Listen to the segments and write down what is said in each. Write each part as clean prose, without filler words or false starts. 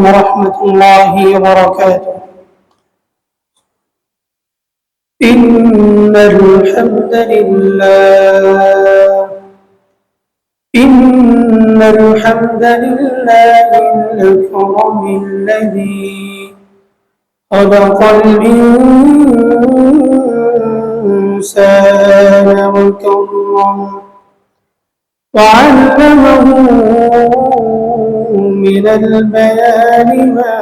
ورحمة الله وبركاته. إن الحمد لله الأكرم الذي خلق الإنسان وكرمه وعلمه من البيان ما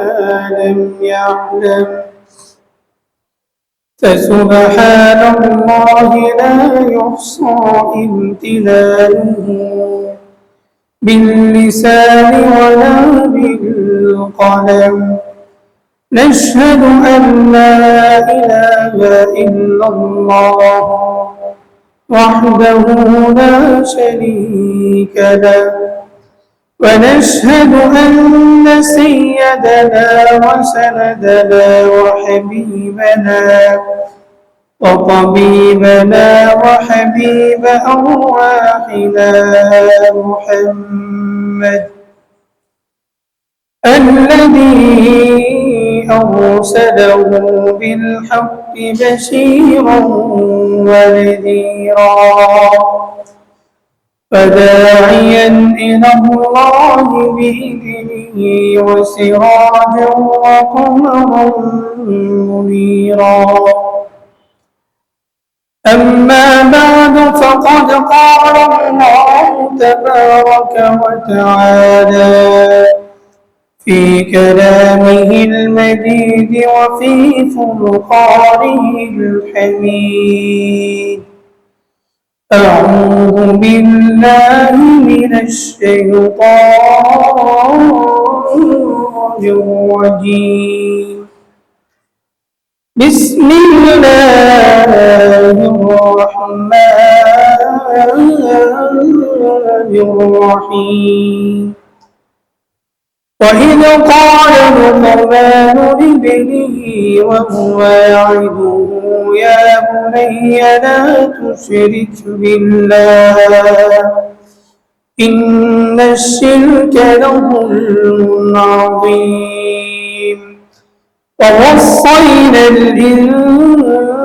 لم يعلم، فسبحان الله لا يحصى امتنانه باللسان ولا بالقلم. نشهد أن لا إله إلا الله وحده لا شريك له، ونشهد أن سيدنا وسندنا وحبيبنا وطبيبنا وحبيب أرواحنا محمد الذي أرسله بالحق بشيرا ونذيرا فداعيا إلى الله بإذنه وسراجا وقمرا منيرا. أما بعد، فقد قال الله تبارك وتعالى في كلامه المجيد وفي فرقانه الحميد: أعوذ بالله من الشيطان الرجيم. بسم الله الرحمن الرحيم. وإذ قال لقمان لابنه وهو يعظه يا بني لا تشرك بالله إن الشرك لظلم عظيم. ووصينا الإنسان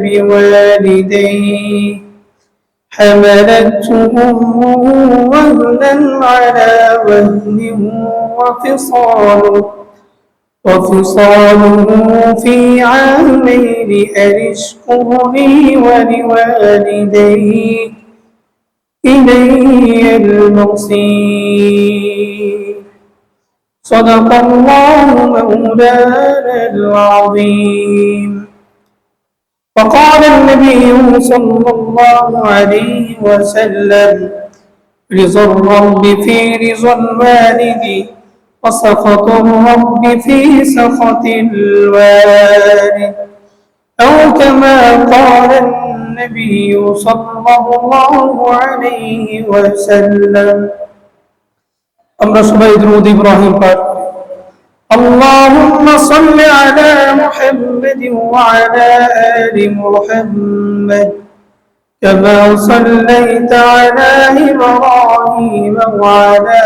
بوالديه حملته أمه وهنا على وهن وفصاله في عامين أن اشكر لي ولوالديك إلي المصير. صدق الله مولانا العظيم. وقال النبي صلى الله عليه وسلم: رضا الرب في رضا الوالد وسخط الرب في سخط الوالد، أو كما قال النبي صلى الله عليه وسلم. আমরা সবাই দুরূদ ইব্রাহিম পাঠ করি। اللهم صل على محمد وعلى آل محمد كما صليت على إبراهيم وعلى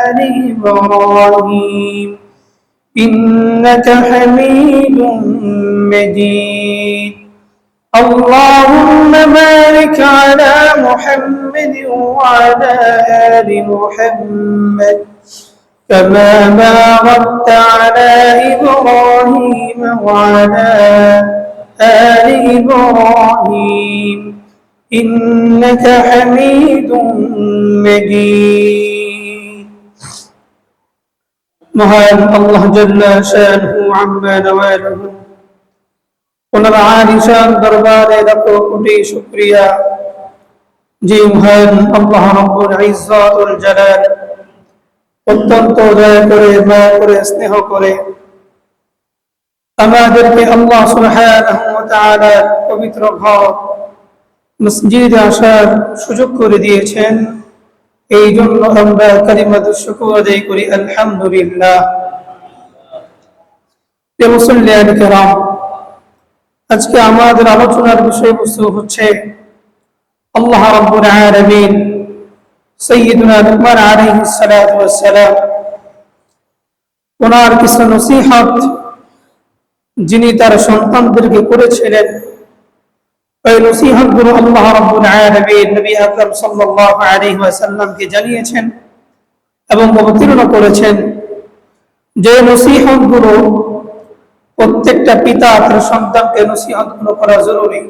آل إبراهيم إنك حميد مجيد. اللهم بارك على محمد وعلى آل محمد كما باركت على إبراهيم وعلى آل إبراهيم إنك حميد مجيد. মহান আল্লাহ জাল্লা শানুহু আম্মা নাওয়ালুহু ওনার আলিশান দরবারে লাখো কোটি শুকরিয়া যে মহান আল্লাহ রাব্বুল ইজ্জত ওয়াল জালাল অত্যন্ত দয়া করে মায়া করে স্নেহ করে আমাদেরকে আল্লাহ সুবহানাহু ওয়া তাআলার পবিত্র ঘর মসজিদে আসার সুযোগ করে দিয়েছেন। এই জন্য আমরা কালিমাতুশ শুকর আদায় করি আলহামদুলিল্লাহ। প্রিয় মুসল্লিয়ান কিরাম, আজকে আমাদের আলোচনার বিষয়বস্তু হচ্ছে আল্লাহ রাব্বুল আলামিন সাইয়্যিদুনা লুকমান আলাইহিস সালাতু ওয়াস সালাম ওনার কিছু নসিহত যিনি তার সন্তানদেরকে করেছিলেন, ওই নসিহতগুলো আল্লাহ রাব্বুল আলামিন নবী আকরাম সাল্লাল্লাহু আলাইহি ওয়াসাল্লামকে জানিয়েছেন এবং অবতীর্ণ করেছেন। যে নসিহতগুলো প্রত্যেকটা পিতা তার সন্তানকে নসিহতগুলো করা জরুরি।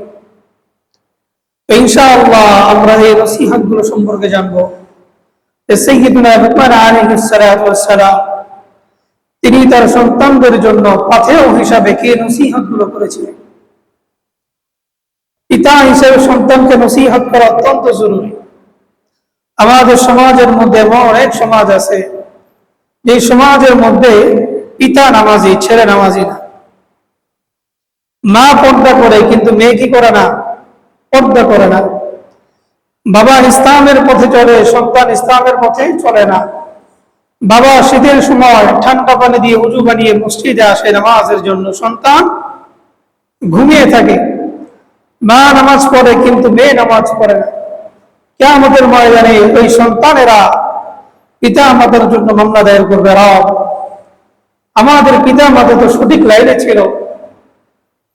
ইনশাআল্লাহ আমরা এই নসিহতগুলো সম্পর্কে জানবো। সাইয়্যিদুনা লুকমান আলাইহিস সালাতু ওয়াস সালাম তিনি তার সন্তানদের জন্য পাথেয় হিসাবে কি নসিহতগুলো করেছিলেন। পিতা হিসেবে সন্তানকে নসিহত করা অত্যন্ত জরুরি। আমাদের সমাজের মধ্যে এমন অনেক সমাজ আছে যে সমাজের মধ্যে পিতা নামাজি, ছেলে নামাজি না। মা পর্দা করে কিন্তু মেয়ে কি করে না, পর্দা করে না। বাবা ইসলামের পথে চলে, সন্তান ইসলামের পথে চলে না। বাবা শীতের সময় ঠান্ডা পানি দিয়ে উজু বানিয়ে মসজিদে আসে নামাজের জন্য, সন্তান ঘুমিয়ে থাকে। মা নামাজ পড়ে কিন্তু মেয়ে নামাজ পড়ে না। কিয়ামতের ময়দানে ওই সন্তানেরা পিতা মাতার জন্য মামলা দায়ের করবে, রব আমাদের পিতা মাতা তো সঠিক লাইনে ছিল,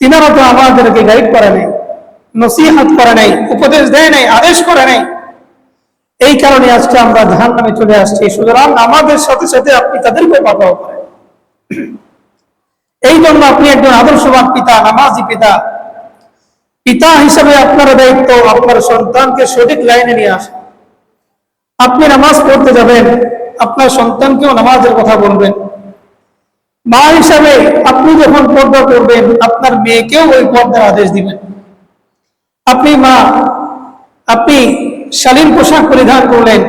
তিনারা তো আমাদেরকে গাইড করে নাই, নসিহত করে নাই, উপদেশ দেয় নাই, আদেশ করে নাই। এই কারণে আজকে আমরা জাহান্নামে চলে আসছি। সুতরাং আমাদের সাথে সাথে আপনি তাদেরকেও পাঠাও করেন। এই জন্য আপনি একজন আদর্শবান পিতা, নামাজি পিতা। পিতা হিসেবে আপনার দায়িত্ব আপনার সন্তানকে সঠিক লাইনে নিয়ে আসা। আপনি নামাজ পড়তে যাবেন, আপনার সন্তানকেও নামাজের কথা বলবেন। মা হিসাবে আপনি যখন পর্দা করবেন, আপনার মেয়েকেও ওই পর্দার আদেশ দিবেন। আপনি মা, আপনি শালীন পোশাক পরিধান করলেন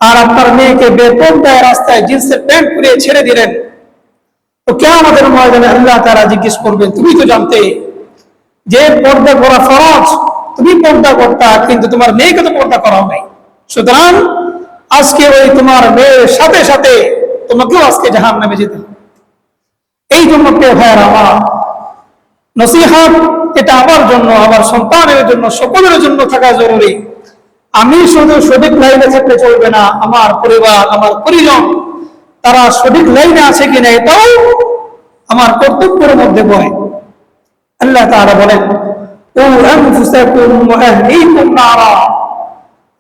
আর আপনার মেয়েকে বেপর্দায় রাস্তায় জিন্সের প্যান্ট পরে ছেড়ে দিলেন, তো কিয়ামতের ময়দানে আল্লাহ তাআলা জিজ্ঞেস করবেন, তুমি তো জানতে যে পর্দা করা ফরজ, তুমি পর্দা করতা কিন্তু তোমার মেয়েকে তো পর্দা করাও নাই। সুতরাং আজকে ওই তোমার মেয়ের সাথে সাথে তোমাকেও আজকে জাহান্নামে যেতে হবে। এই জন্য প্রিয় ভাইয়েরা আমার, নসিহত এটা আমার জন্য, আমার সন্তানের জন্য, সকলের জন্য থাকা জরুরি। আমি শুধু সঠিক লাইনে থাকলে চলবে না, আমার পরিবার, আমার পরিজন তারা সঠিক লাইনে আছে কিনা এটাও আমার কর্তব্যের মধ্যে পড়ে। আল্লাহ তাআলা বলেন, ও আনফুসাকুম ওয়া আহলিকুম নারা,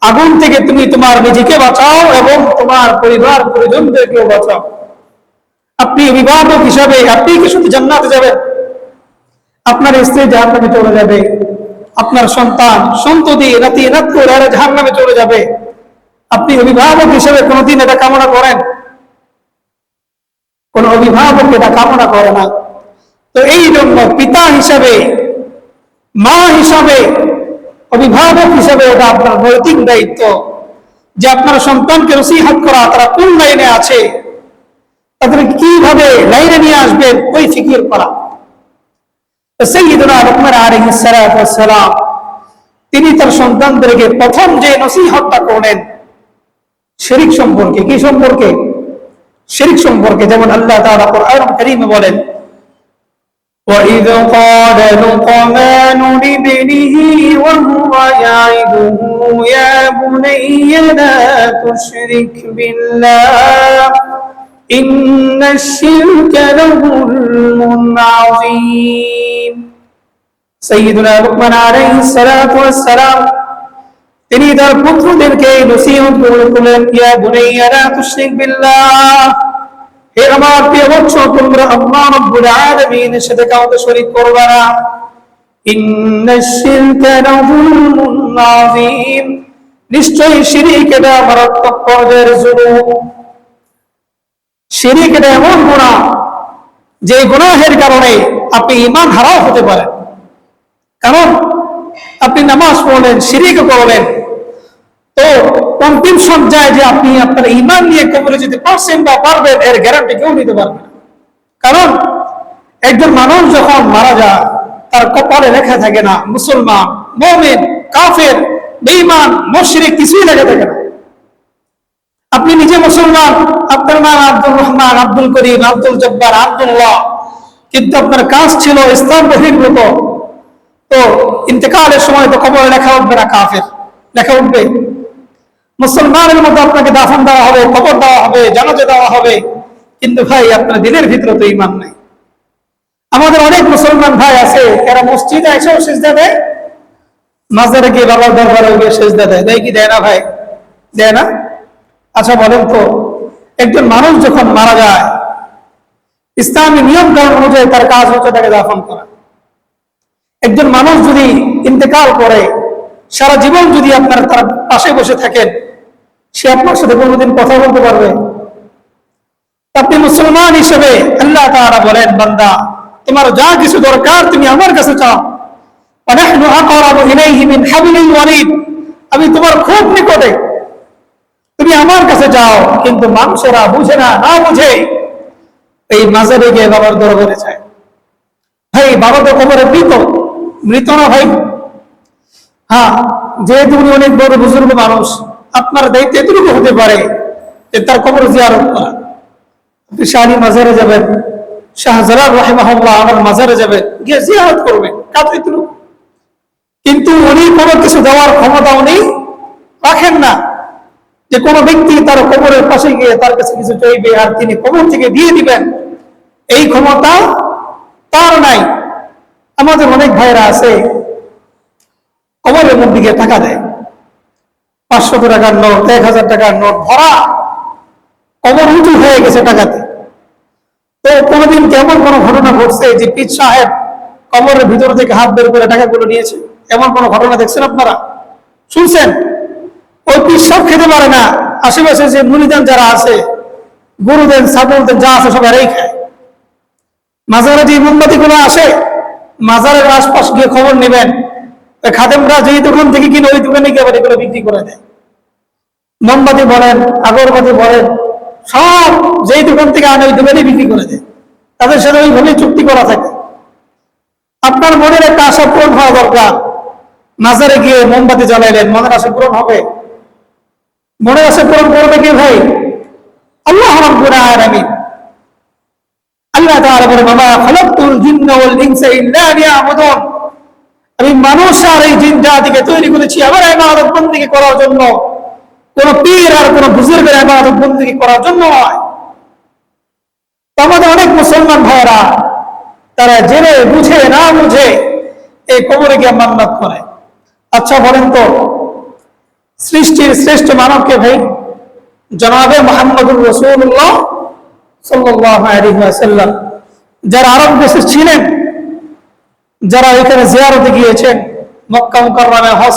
আগুন থেকে তুমি তোমার নিজেকে বাঁচাও এবং তোমার পরিবার পরিজনদেরকেও বাঁচাও। আপনি অভিভাবক হিসাবে আপনি কি শুধু জান্নাতে যাবেন? আপনার স্ত্রী জাহান্নামে চলে যাবে, আপনার সন্তান সন্ততি নাতি নাতনি জাহান্নামে চলে যাবে। আপনি অভিভাবক হিসেবে কোনদিন এটা কামনা করেন? কোন অভিভাবক এটা কামনা করে না। তো এই জন্য পিতা হিসাবে, মা হিসাবে, অভিভাবক হিসাবে এটা আপনার নৈতিক দায়িত্ব যে আপনার সন্তানকে নসিহত করা, তারা কোন লাইনে আছে, তাদের কিভাবে লাইনে নিয়ে আসবেন, ওই ফিকির করা। সাইয়্যিদুনা লুকমান আলাইহিস সালাতু ওয়াস সালাম তিনি তার সন্তানদেরকে প্রথম যে নসিহতটা করলেন শিরক সম্পর্কে। কি সম্পর্কে? শিরক সম্পর্কে। যেমন আল্লাহ তাআলা কোরআনুল কারীমে বলেন, وَإِذْ قَالَ لُقْمَانُ لِابْنِهِ وَهُوَ يَعِظُهُ يَا بُنَيَّ لَا تُشْرِكْ بِاللَّهِ إِنَّ الشِّرْكَ لَظُلْمٌ عَظِيمٌ। সাইয়্যিদুনা লুকমান আলাইহিস সালাতু ওয়াস সালাম তিনি তার পুত্রদেরকে নসিহত করলেন, ইয়া বুনাইয়া লা তুশরিক বিল্লাহ, হে আমার প্রিয় বৎস, তোমরা আল্লাহ রাব্বুল আলামিনের সাথে কাউকে শরীক করবে না। ইন্নাশ শিরকা লাযুলমুন আযীম, নিশ্চয়ই শিরক এটা মারাত্মক পর্যায়ের জুলুম। শিরক এটা এমন গুনাহ যে গুনাহের কারণে আপনি ঈমান হারাও হতে পারেন। কারণ আপনি নামাজ পড়লেন, শিরক করলেন, তো অন্তিম সজ্জায় যে আপনি আপনার ঈমান নিয়ে কবরে যেতে পারছেন বা পারবেন, এর গ্যারান্টি কেউ নিতে পারবে না। কারণ একজন মানুষ যখন মারা যায় তার কপালে লেখা থাকে না মুসলমান, মুমিন, কাফের, বেঈমান, মুশরিক, কিছুই লেখা থাকে না। আপনি নিজে মুসলমান, আপনার নাম আব্দুর রহমান, আব্দুল করিম, আব্দুল জব্বার, আব্দুল্লাহ, কিন্তু আপনার কাজ ছিল ইসলাম বহির্ভূত, তো ইন্তেকালের সময় তো কবরে লেখা উঠবে না কাফের, লেখা উঠবে। মুসলমানের মতো আপনাকে দাফন দেওয়া হবে, কবর দেওয়া হবে, জানাজা দেওয়া হবে, কিন্তু ভাই আপনার দিলের ভিতরে তো ঈমান নাই। আমাদের অনেক মুসলমান ভাই আছে এরা মসজিদে এসেও সিজদা দেয়, মাজারে গিয়ে বাবার দরবারে গিয়ে সিজদা দেয়। দেয় কি দেয় না ভাই? দেয় না? আচ্ছা বলেন তো, একজন মানুষ যখন মারা যায় ইসলামী নিয়ম কানুন অনুযায়ী তার কাজ হচ্ছে তাকে দাফন করা। একজন মানুষ যদি ইন্তেকাল করে সারা জীবন যদি আপনার তার পাশে বসে থাকেন, সে আপনার সাথে কোনোদিন কথা বলতে পারবে? আপনি মুসলমান হিসেবে আল্লাহ তাআলা বলেন, বান্দা তোমার যা কিছু দরকার তুমি আমার কাছে চাও, ওয়ানাহনু আকরাবু ইলাইহি মিন হাবলিল ওয়ারিদ, আমি তোমার খুব নিকটে, তুমি আমার কাছে যাও। কিন্তু মানুষেরা বুঝে না, না বুঝে এই মাজারে গিয়ে বাবার দরবারে যায়। ভাই বাবা তো কবরে মৃত না ভাই? হ্যাঁ, যেহেতু উনি অনেক বড় বুজুর্গ মানুষ, আপনার দায়িত্ব এতটুকু হতে পারে যে তার কবর জিয়ারত করা। আপনি শাহী মাজারে যাবেন, শাহজালাল রাহিমাহুল্লাহ আমার মাজারে যাবেন, গিয়ে জিয়ারত করবেন, কাজ এতটুকু। কিন্তু উনি কোনো কিছু দেওয়ার ক্ষমতা উনি রাখেন না, যে কোনো ব্যক্তি তার কবরের পাশে গিয়ে তার কাছে কিছু চাইবে আর তিনি কবর থেকে দিয়ে দিবেন, এই ক্ষমতা তার নাই। আমাদের অনেক ভাইরা আছে কবরের মধ্যে গিয়ে টাকা দেয়, 500 টাকার নোট, 1000 টাকার নোট ভরা, কবর উঁচু হয়ে গেছে টাকাতে। তো কোনোদিন কেমন কোন ঘটনা ঘটছে যে পীর সাহেব কবরের ভিতর থেকে হাত বের করে টাকাগুলো নিয়েছে? এমন কোন ঘটনা দেখছেন আপনারা? শুনছেন? ওই পীর সব খেতে পারে না, আশেপাশে যে মুরিদান যারা আছে, গরু দেন, ছাগল দেন, যা আছে সব এরাই খায়। মাজারে যে মোমবাতি গুলো আসে, মাজারের আশপাশ গিয়ে খবর নেবেন, খাদেমরা যেই দোকান থেকে কিনে ওই দোকানে গিয়ে আবার এগুলো বিক্রি করে দেয়। মোমবাতি বলেন, আগরবাতি বলেন, সব যেই দোকান থেকে আনে ওই দোকানে বিক্রি করে দেয়। তাদের সাথে ওইভাবেই চুক্তি করা থাকে। আপনার মনের একটা আশা পূরণ হওয়া দরকার। মাজারে গিয়ে মোমবাতি জ্বালাইলেন, মনের আশা পূরণ হবে? মনের আশা পূরণ করবে কে ভাই? আল্লাহ রাব্বুল আলামিন। আল্লাহ তাআলা বলেন, ওয়া খালাকতুল জিন্না ওয়াল ইনসা ইল্লা লিয়াবুদুন, আমি মানুষ আর এই জিন জাতিকে তৈরি করেছি আমার ইবাদত বندگی করার জন্য, কোন পীর আর কোন বুজুর্গের ইবাদত বندگی করার জন্য নয়। আমাদের অনেক মুসলমান ভাইরা তারা জেনে বুঝে না বুঝে এই কবরে গিয়ে মান্নাত করে। আচ্ছা বলেন তো, সৃষ্টির শ্রেষ্ঠ মানবকে ভাই? জনাবে মুহাম্মদুর রাসূলুল্লাহ সাল্লাল্লাহু আলাইহি ওয়াসাল্লাম, যারা আরব দেশে ছিলেন, যারা এখানে জিয়ারতে গিয়েছেন, মক্কা মুকাররমায় হজ